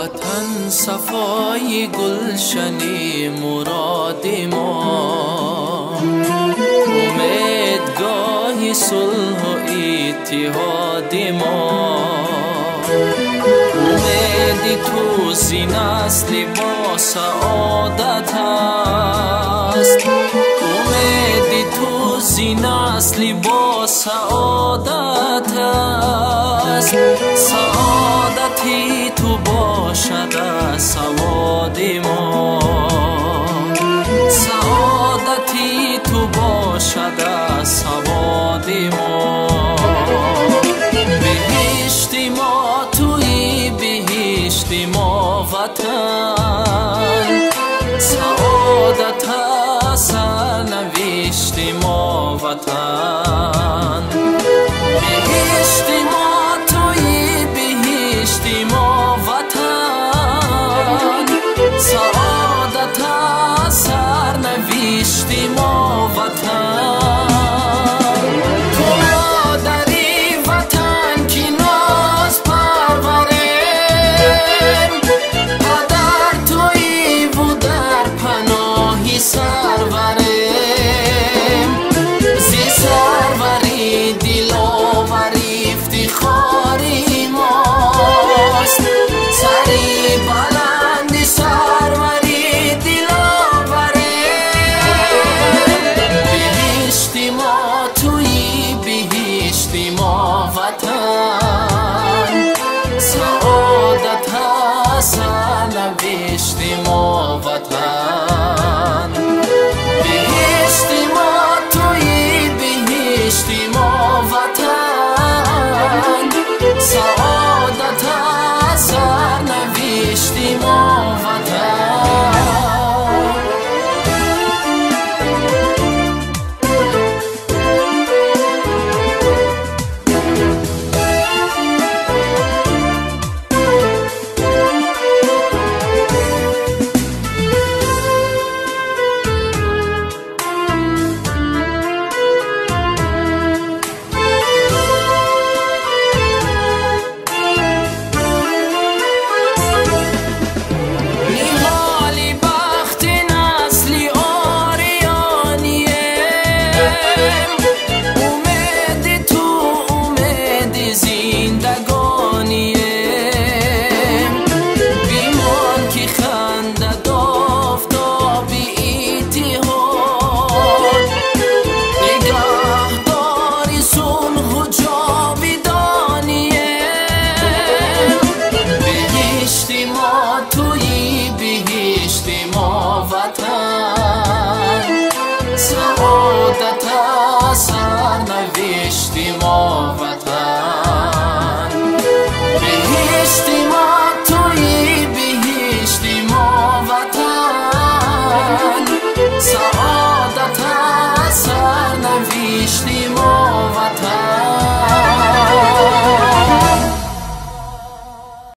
وطن صفای گلشنی مراد ما، امیدگاه صلح و اتحاد ما. امید تو زین است لباس سعادت است، امید تو زین است لباس سعادت است. سعادتی تو باشد سواد ما، سعادتی تو باشد سواد ما. بهشت ما توی بهشت ما وطن، سعادت سرنوشت ما وطن. بهشت ما توی بهشت ما وطن، سعادت سرنوشت ما وطن. سرنوشت ما وطن. بهشت ما توی بهشت ما وطن، سعادت سرنوشت ما وطن. سعادت سرنوشت ما وطن. بهشت ما توی بهشت ما وطن،